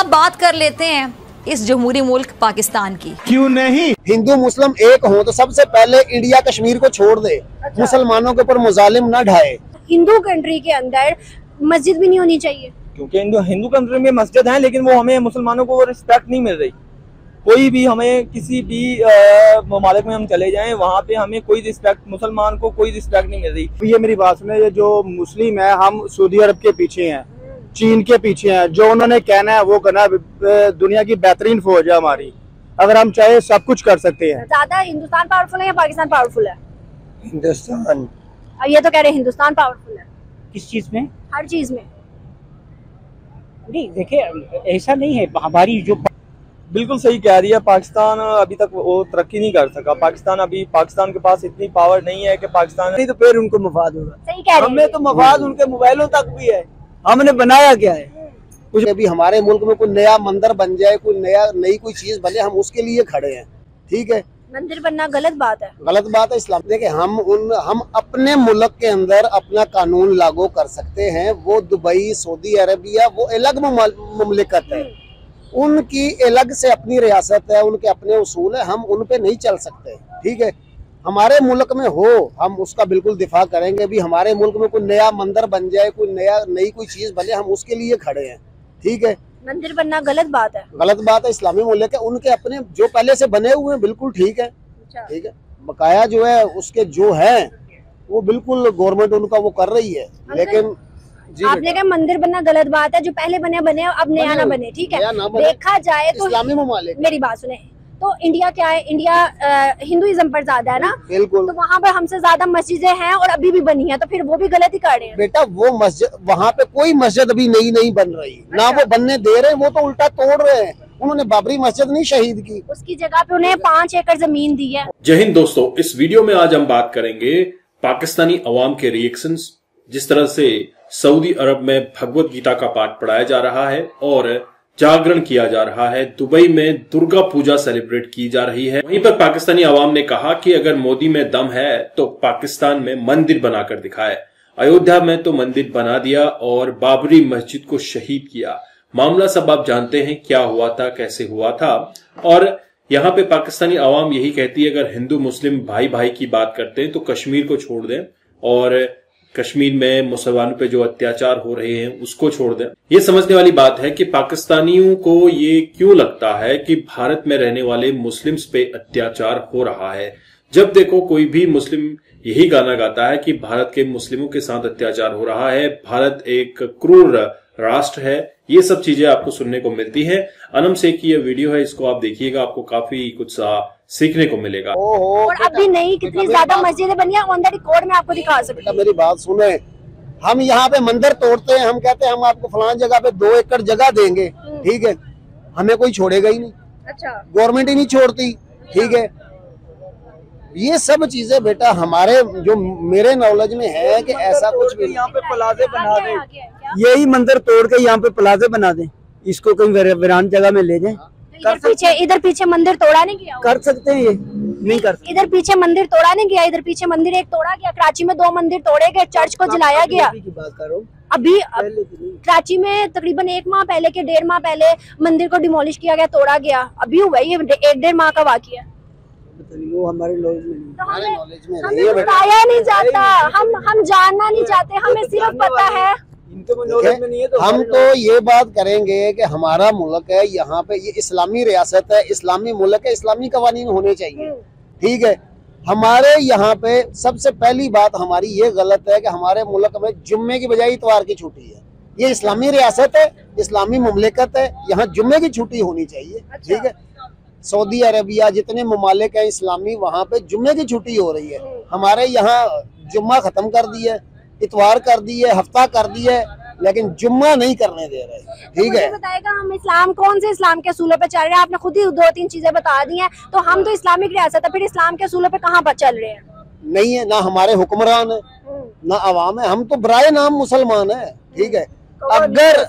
अब बात कर लेते हैं इस जमहूरी मुल्क पाकिस्तान की। क्यों नहीं? हिंदू मुस्लिम एक हो तो सबसे पहले इंडिया कश्मीर को छोड़ दे। अच्छा। मुसलमानों के ऊपर मुजालिम ना ढाए। हिंदू कंट्री के अंदर मस्जिद भी नहीं होनी चाहिए, क्योंकि हिंदू कंट्री में मस्जिद है, लेकिन वो हमें मुसलमानों को रिस्पेक्ट नहीं मिल रही। कोई भी हमें किसी भी ममालिक में हम चले जाएं, वहाँ पे हमें कोई रिस्पेक्ट, मुसलमान को कोई रिस्पेक्ट नहीं मिल रही। ये मेरी बात सुने, ये जो मुस्लिम है हम सऊदी अरब के पीछे हैं, चीन के पीछे हैं। जो उन्होंने कहना है वो करना। दुनिया की बेहतरीन फौज है हमारी, अगर हम चाहे सब कुछ कर सकते हैं। ज्यादा हिंदुस्तान पावरफुल है या पाकिस्तान पावरफुल है? हिंदुस्तान। अब ये तो कह रहे हैं हिंदुस्तान पावरफुल है। किस चीज में? हर चीज में। नहीं देखिए, ऐसा नहीं है। हमारी जो बिल्कुल सही कह रही है, पाकिस्तान अभी तक वो तरक्की नहीं कर सका। पाकिस्तान के पास इतनी पावर नहीं है कि पाकिस्तान नहीं, तो फिर उनको मफाद होगा। सही कह रहे हैं। हमें तो मफाद उनके मोबाइलों तक भी है। हमने बनाया क्या है? कुछ अभी हमारे मुल्क में कोई नया मंदिर बन जाए, कोई नई कोई चीज बने, हम उसके लिए खड़े हैं। ठीक है, मंदिर बनना गलत बात है। गलत बात है इस्लाम। देखिए हम अपने मुल्क के अंदर अपना कानून लागू कर सकते हैं। वो दुबई, सऊदी अरबिया वो अलग मुमलिकत है, उनकी अलग से अपनी रियासत है, उनके अपने उसूल है, हम उन पे नहीं चल सकते। ठीक है, हमारे मुल्क में हो हम उसका बिल्कुल दिफा करेंगे। भी हमारे मुल्क में कोई नया मंदिर बन जाए, कोई नई कोई चीज बने, हम उसके लिए खड़े हैं। ठीक है, मंदिर बनना गलत बात है। गलत बात है। इस्लामी मुल्क है, उनके अपने जो पहले से बने हुए हैं बिल्कुल ठीक है। ठीक है, बकाया जो है उसके जो है वो बिल्कुल गवर्नमेंट उनका वो कर रही है। लेकिन आपने कहा मंदिर बनना गलत बात है, जो पहले बने अब नया ना बने। ठीक है, देखा जाए तो इस्लामी मुमालिक, मेरी बात सुने तो इंडिया क्या है, इंडिया हिंदुइज्म पर ज्यादा है ना। बिल्कुल। तो वहाँ पर हमसे ज्यादा मस्जिदें हैं और अभी भी बनी है, तो फिर वो भी गलत ही कर रहे हैं। बेटा वो मस्जिद, वहाँ पे कोई मस्जिद अभी नहीं बन रही। अच्छा। ना वो बनने दे रहे, वो तो उल्टा तोड़ रहे हैं। उन्होंने बाबरी मस्जिद नहीं शहीद की, उसकी जगह पे उन्हें 5 एकड़ जमीन दी है। जय हिंद दोस्तों, इस वीडियो में आज हम बात करेंगे पाकिस्तानी अवाम के रिएक्शंस, जिस तरह से सऊदी अरब में भगवत गीता का पाठ पढ़ाया जा रहा है और जागरण किया जा रहा है। दुबई में दुर्गा पूजा सेलिब्रेट की जा रही है। वहीं पर पाकिस्तानी अवाम ने कहा कि अगर मोदी में दम है तो पाकिस्तान में मंदिर बनाकर दिखाए। अयोध्या में तो मंदिर बना दिया और बाबरी मस्जिद को शहीद किया। मामला सब आप जानते हैं, क्या हुआ था, कैसे हुआ था। और यहाँ पे पाकिस्तानी अवाम यही कहती है, अगर हिंदू मुस्लिम भाई भाई की बात करते हैं तो कश्मीर को छोड़ दें और कश्मीर में मुसलमानों पे जो अत्याचार हो रहे हैं उसको छोड़ दें। ये समझने वाली बात है कि पाकिस्तानियों को ये क्यों लगता है कि भारत में रहने वाले मुस्लिम्स पे अत्याचार हो रहा है। जब देखो कोई भी मुस्लिम यही गाना गाता है कि भारत के मुस्लिमों के साथ अत्याचार हो रहा है, भारत एक क्रूर राष्ट्र है। ये सब चीजें आपको सुनने को मिलती है। अनम शेख की यह वीडियो है, इसको आप देखिएगा, आपको काफी कुछ सीखने को मिलेगा। और अभी नहीं, कितनी ज्यादा मस्जिदें बनी है, ऑन द रिकॉर्ड में आपको दिखा सकते हैं। मेरी बात सुने, हम यहाँ पे मंदिर तोड़ते हैं, हम कहते हैं हम आपको फलान जगह पे 2 एकड़ जगह देंगे। ठीक है, हमें कोई छोड़ेगा ही नहीं। अच्छा, गवर्नमेंट ही नहीं छोड़ती। ठीक है, ये सब चीजें बेटा हमारे जो मेरे नॉलेज में है कि ऐसा कुछ भी। यहाँ पे प्लाजे बना दे, यही मंदिर तोड़ के यहाँ पे प्लाजे बना दे, इसको कहीं वीरान जगह में ले जाए। इधर पीछे मंदिर तोड़ा नहीं गया, कर सकते हैं, ये नहीं कर सकते। इधर पीछे मंदिर तोड़ा नहीं गया, इधर पीछे मंदिर एक तोड़ा गया। कराची में 2 मंदिर तोड़े गए, चर्च को जलाया गया। अभी कराची में तकरीबन 1 माह पहले के 1.5 माह पहले मंदिर को डिमोलिश किया गया, तोड़ा गया। अभी हुआ ये 1-1.5 माह का वाकया है। वो हमारे नॉलेज में हमें बताया नहीं जाता, हम जानना नहीं चाहते, हमें सिर्फ पता है। हम तो ये बात करेंगे कि हमारा मुल्क है, यहाँ पे ये इस्लामी रियासत है, इस्लामी मुल्क है, इस्लामी कवानीन होने चाहिए। ठीक है, हमारे यहाँ पे सबसे पहली बात हमारी ये गलत है कि हमारे मुल्क में जुम्मे की बजाय इतवार की छुट्टी है। ये इस्लामी रियासत है, इस्लामी मुमलिकत है, यहाँ जुम्मे की छुट्टी होनी चाहिए। ठीक है, सऊदी अरबिया जितने ममालिक हैं इस्लामी, वहाँ पे जुम्मे की छुट्टी हो रही है। हमारे यहाँ जुम्मा खत्म कर दी है, इतवार कर दी है, हफ्ता कर दी है, लेकिन जुम्मा नहीं करने दे रहे। ठीक है, बताएगा हम इस्लाम कौन से इस्लाम के असूलों पे चल रहे हैं? आपने खुद ही 2-3 चीजें बता दी हैं, तो हम तो इस्लामिक रियासत है, फिर इस्लाम के असूलों पे कहाँ पर चल रहे हैं? नहीं है, ना हमारे हुक्मरान है ना अवाम है, हम तो बराए नाम मुसलमान है। ठीक है, अगर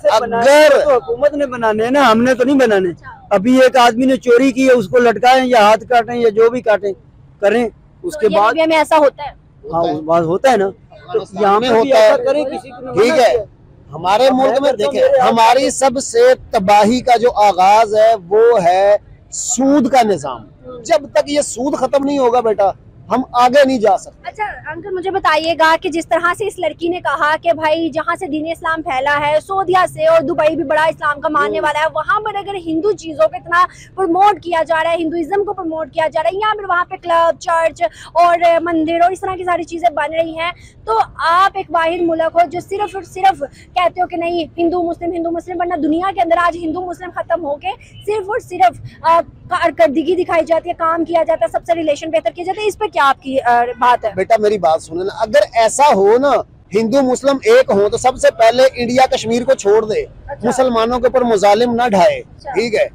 तो हुकूमत ने बनाने हैं ना, हमने तो नहीं बनाने। अभी एक आदमी ने चोरी की है, उसको लटकाएं या हाथ काटें या जो भी काटें करें, उसके बाद में ऐसा होता है। हाँ, बात होता है ना, तो यहाँ पे होता है। करें किसी को। ठीक है, हमारे मुल्क में देखें, हमारी सबसे तबाही का जो आगाज है वो है सूद का निजाम। जब तक ये सूद खत्म नहीं होगा बेटा, हम आगे नहीं जा सकते। अच्छा अंकल, मुझे बताइएगा कि जिस तरह से इस लड़की ने कहा कि भाई जहाँ से दीन इस्लाम फैला है, सऊदीया से, और दुबई भी बड़ा इस्लाम का मानने वाला है, वहाँ पर अगर हिंदू चीजों को इतना प्रमोट किया जा रहा है, हिंदुइज्म को प्रमोट किया जा रहा है, या फिर वहाँ पे क्लब, चर्च और मंदिर और इस तरह की सारी चीजें बन रही हैं, तो आप एक वाहिद मुल्क हो जो सिर्फ और सिर्फ कहते हो कि नहीं हिंदू मुस्लिम, वरना दुनिया के अंदर आज हिंदू मुस्लिम खत्म होके सिर्फ और सिर्फ कारकर्दगी दिखाई जाती है, काम किया जाता है, सबसे रिलेशन बेहतर किया जाता है। इस पे क्या आपकी बात है? बेटा मेरी बात सुने ना, अगर ऐसा हो ना, हिंदू मुस्लिम एक हो, तो सबसे पहले इंडिया कश्मीर को छोड़ दे। अच्छा। मुसलमानों के ऊपर मुजालिम ना ढाए। अच्छा। ठीक है,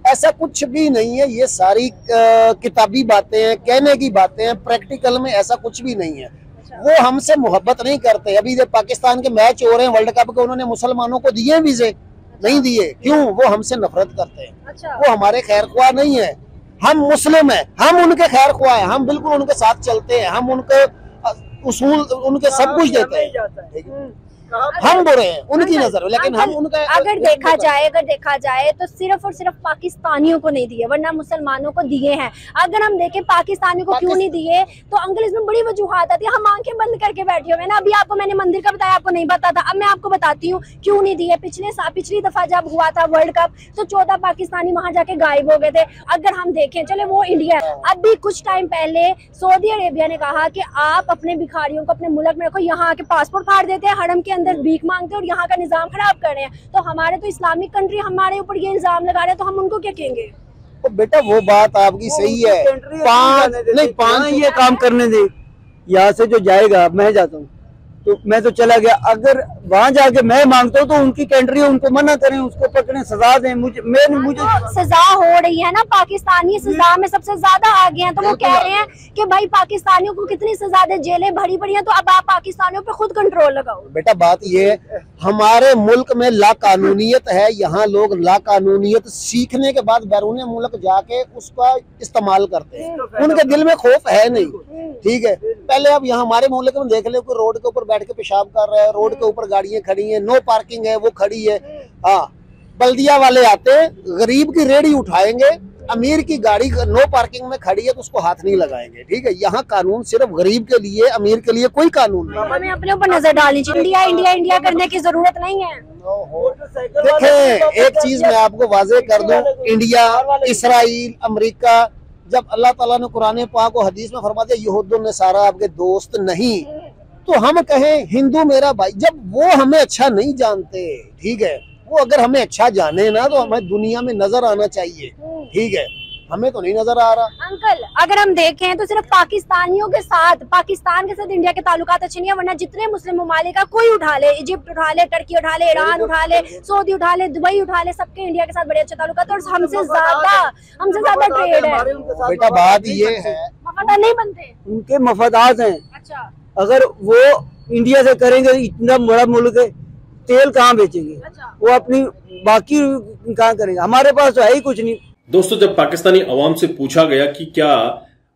ऐसा कुछ भी नहीं है। ये सारी किताबी बातें हैं, कहने की बातें हैं, प्रैक्टिकल में ऐसा कुछ भी नहीं है। अच्छा। वो हमसे मोहब्बत नहीं करते। अभी जब पाकिस्तान के मैच हो रहे हैं वर्ल्ड कप के, उन्होंने मुसलमानों को दिए वीजे, नहीं दिए। क्यों? वो हमसे नफरत करते हैं। अच्छा। वो हमारे खैर ख्वाह नहीं है। हम मुस्लिम हैं, हम उनके खैर ख्वाह हैं, हम बिल्कुल उनके साथ चलते हैं, हम उनके उसूल, उनके सब कुछ देते हैं। हम बुरे हैं उनकी नजर में, लेकिन हम उनका अगर देखा जाए तो सिर्फ और सिर्फ पाकिस्तानियों को नहीं दिए, वरना मुसलमानों को दिए हैं। अगर हम देखें पाकिस्तानियों को क्यों नहीं दिए, तो अंकल इसमें बड़ी वजूहात आती है। हम आंखें बंद करके बैठे हुए हैं ना। अभी आपको मैंने मंदिर का बताया, आपको नहीं पता था, अब मैं आपको बताती हूँ क्यों नहीं दिए। पिछली दफा जब हुआ था वर्ल्ड कप, तो 14 पाकिस्तानी वहां जाके गायब हो गए थे। अगर हम देखें, चले वो इंडिया, अभी कुछ टाइम पहले सऊदी अरेबिया ने कहा कि आप अपने भिखारियों को अपने मुल्क में रखो, यहाँ आके पासपोर्ट फाड़ देते हैं, हरम के अंदर भीख मांगते हैं और यहाँ का निजाम खराब कर रहे हैं। तो हमारे तो इस्लामिक कंट्री हमारे ऊपर ये इल्जाम लगा रहे हैं, तो हम उनको क्या कहेंगे? तो बेटा वो बात आपकी सही है, पांच ये काम करने दे। यहाँ से जो जाएगा, मैं जाता हूँ तो मैं तो चला गया, अगर वहाँ जाके मैं मांगता हूँ तो उनकी कंट्री उनको मना करें, उसको पकड़े, सजा दें। मुझे सजा हो रही है ना, पाकिस्तानी सजा में सबसे ज्यादा आगे हैं। तो वो कह रहे हैं कि भाई पाकिस्तानियों को कितनी सजा दे, जेलें भरी पड़ी हैं, तो अब आप पाकिस्तानियों पे खुद कंट्रोल लगाओ। बेटा बात ये, हमारे मुल्क में लाकानूनियत है। यहाँ लोग लाकानूनियत सीखने के बाद बैरून मुल्क जाके उसका इस्तेमाल करते हैं। उनके दिल में खौफ है नहीं। ठीक है, पहले अब यहाँ हमारे मुल्क में देख ले, कोई रोड के ऊपर बैठ के पेशाब कर रहा है, रोड के ऊपर गाड़ियां खड़ी हैं, नो पार्किंग है, वो खड़ी है। हाँ, बल्दिया वाले आते हैं, गरीब की रेडी उठाएंगे, अमीर की गाड़ी नो पार्किंग में खड़ी है तो उसको हाथ नहीं लगाएंगे। ठीक है, यहाँ कानून सिर्फ गरीब के लिए, अमीर के लिए कोई कानून नहीं। हमें अपने ऊपर नजर डालनी चाहिए। इंडिया इंडिया इंडिया करने की जरूरत नहीं है। देखें, एक चीज मैं आपको वाजे कर दूं, इंडिया, इसराइल, अमेरिका, जब अल्लाह ताला ने कुरान पाक को हदीस में फरमा दिया यहूद नसारा आपके दोस्त नहीं, तो हम कहें हिंदू मेरा भाई, जब वो हमें अच्छा नहीं जानते। ठीक है, वो अगर हमें अच्छा जाने ना, तो हमें दुनिया में नजर आना चाहिए। ठीक है, हमें तो नहीं नजर आ रहा। अंकल अगर हम देखें तो सिर्फ पाकिस्तानियों के साथ, पाकिस्तान के साथ इंडिया के ताल्लुकात अच्छे नहीं है, वरना जितने मुस्लिम ममालिक का कोई उठा ले, इजिप्ट उठा ले, टर्की उठा ले, ईरान उठा ले, सऊदी उठा ले, दुबई उठा ले, सबके इंडिया के साथ बड़े अच्छे ताल्लुकात और हमसे ज्यादा ट्रेड है। बेटा बात ये है, मफादात नहीं बनते, उनके मफादात हैं। अच्छा, अगर वो इंडिया से करेंगे, इतना बड़ा मुल्क है, तेल कहाँ बेचेंगे? अच्छा। वो अपनी बाकी कहाँ करेंगे? हमारे पास तो है ही कुछ नहीं। दोस्तों, जब पाकिस्तानी अवाम से पूछा गया कि क्या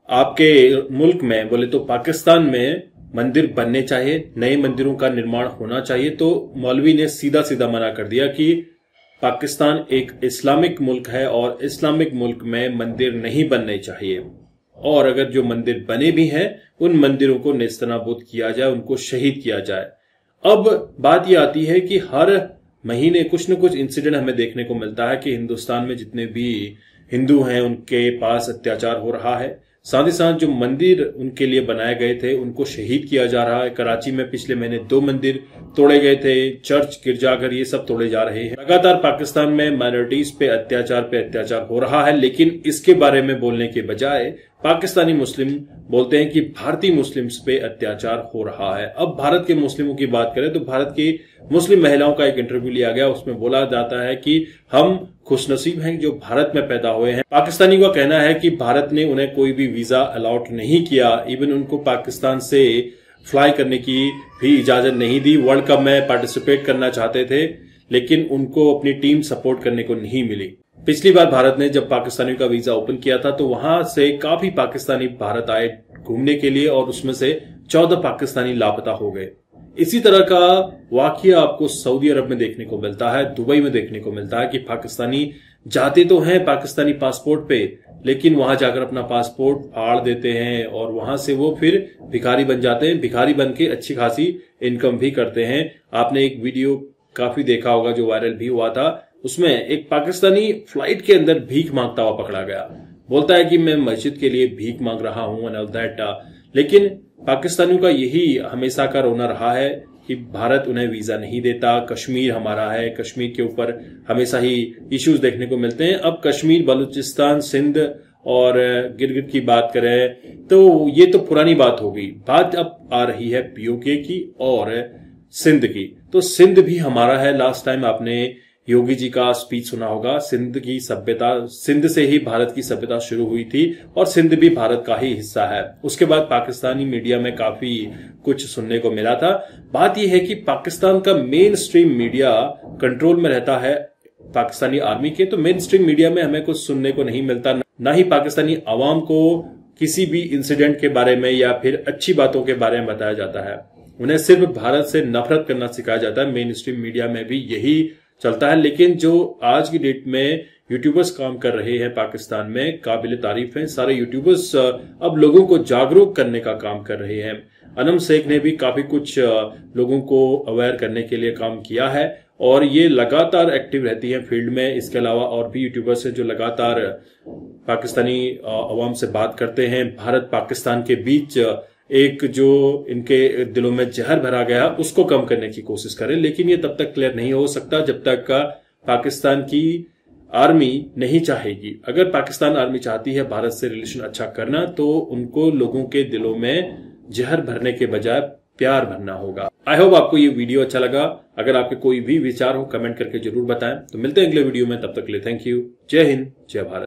आपके मुल्क में, बोले तो पाकिस्तान में मंदिर बनने चाहिए, नए मंदिरों का निर्माण होना चाहिए, तो मौलवी ने सीधा सीधा मना कर दिया कि पाकिस्तान एक इस्लामिक मुल्क है और इस्लामिक मुल्क में मंदिर नहीं बनने चाहिए, और अगर जो मंदिर बने भी हैं उन मंदिरों को नेस्तनाबूद किया जाए, उनको शहीद किया जाए। अब बात यह आती है कि हर महीने कुछ न कुछ इंसिडेंट हमें देखने को मिलता है कि हिंदुस्तान में जितने भी हिंदू हैं उनके पास अत्याचार हो रहा है, साथ ही साथ जो मंदिर उनके लिए बनाए गए थे उनको शहीद किया जा रहा है। कराची में पिछले महीने 2 मंदिर तोड़े गए थे, चर्च, गिरजाघर, ये सब तोड़े जा रहे हैं। लगातार पाकिस्तान में माइनॉरिटीज पे अत्याचार हो रहा है, लेकिन इसके बारे में बोलने के बजाय पाकिस्तानी मुस्लिम बोलते हैं कि भारतीय मुस्लिम्स पे अत्याचार हो रहा है। अब भारत के मुस्लिमों की बात करें तो भारत की मुस्लिम महिलाओं का एक इंटरव्यू लिया गया, उसमें बोला जाता है कि हम खुशनसीब हैं जो भारत में पैदा हुए हैं। पाकिस्तानी का कहना है कि भारत ने उन्हें कोई भी वीजा अलाउट नहीं किया, इवन उनको पाकिस्तान से फ्लाई करने की भी इजाजत नहीं दी। वर्ल्ड कप में पार्टिसिपेट करना चाहते थे लेकिन उनको अपनी टीम सपोर्ट करने को नहीं मिली। पिछली बार भारत ने जब पाकिस्तानियों का वीजा ओपन किया था तो वहां से काफी पाकिस्तानी भारत आए घूमने के लिए और उसमें से 14 पाकिस्तानी लापता हो गए। इसी तरह का वाकया आपको सऊदी अरब में देखने को मिलता है, दुबई में देखने को मिलता है कि पाकिस्तानी जाते तो हैं पाकिस्तानी पासपोर्ट पे, लेकिन वहां जाकर अपना पासपोर्ट फाड़ देते हैं और वहां से वो फिर भिखारी बन जाते हैं। भिखारी बन के अच्छी खासी इनकम भी करते हैं। आपने एक वीडियो काफी देखा होगा जो वायरल भी हुआ था, उसमें एक पाकिस्तानी फ्लाइट के अंदर भीख मांगता हुआ पकड़ा गया। बोलता है कि मैं मस्जिद के लिए भीख मांग रहा हूं एंड ऑल दैट। लेकिन पाकिस्तानियों का यही हमेशा का रोना रहा है कि भारत उन्हें वीजा नहीं देता, कश्मीर हमारा है, कश्मीर के ऊपर हमेशा ही इश्यूज देखने को मिलते हैं। अब कश्मीर, बलूचिस्तान, सिंध और गिलगित की बात करें तो ये तो पुरानी बात हो गई। बात अब आ रही है पीओके की और सिंध की। तो सिंध भी हमारा है। लास्ट टाइम आपने योगी जी का स्पीच सुना होगा। सिंध की सभ्यता, सिंध से ही भारत की सभ्यता शुरू हुई थी और सिंध भी भारत का ही हिस्सा है। उसके बाद पाकिस्तानी मीडिया में काफी कुछ सुनने को मिला था। बात यह है कि पाकिस्तान का मेन स्ट्रीम मीडिया कंट्रोल में रहता है पाकिस्तानी आर्मी के, तो मेन स्ट्रीम मीडिया में हमें कुछ सुनने को नहीं मिलता, ना ही पाकिस्तानी आवाम को किसी भी इंसिडेंट के बारे में या फिर अच्छी बातों के बारे में बताया जाता है। उन्हें सिर्फ भारत से नफरत करना सिखाया जाता है। मेन स्ट्रीम मीडिया में भी यही चलता है। लेकिन जो आज की डेट में यूट्यूबर्स काम कर रहे हैं पाकिस्तान में, काबिल तारीफ हैं। सारे यूट्यूबर्स अब लोगों को जागरूक करने का काम कर रहे हैं। अनम शेख ने भी काफी कुछ लोगों को अवेयर करने के लिए काम किया है और ये लगातार एक्टिव रहती हैं फील्ड में। इसके अलावा और भी यूट्यूबर्स हैं जो लगातार पाकिस्तानी अवाम से बात करते हैं। भारत पाकिस्तान के बीच एक जो इनके दिलों में जहर भरा गया उसको कम करने की कोशिश करें, लेकिन ये तब तक क्लियर नहीं हो सकता जब तक पाकिस्तान की आर्मी नहीं चाहेगी। अगर पाकिस्तान आर्मी चाहती है भारत से रिलेशन अच्छा करना, तो उनको लोगों के दिलों में जहर भरने के बजाय प्यार भरना होगा। आई होप आपको ये वीडियो अच्छा लगा। अगर आपके कोई भी विचार हो कमेंट करके जरूर बताएं। तो मिलते हैं अगले वीडियो में, तब तक के लिए थैंक यू। जय हिंद, जय भारत।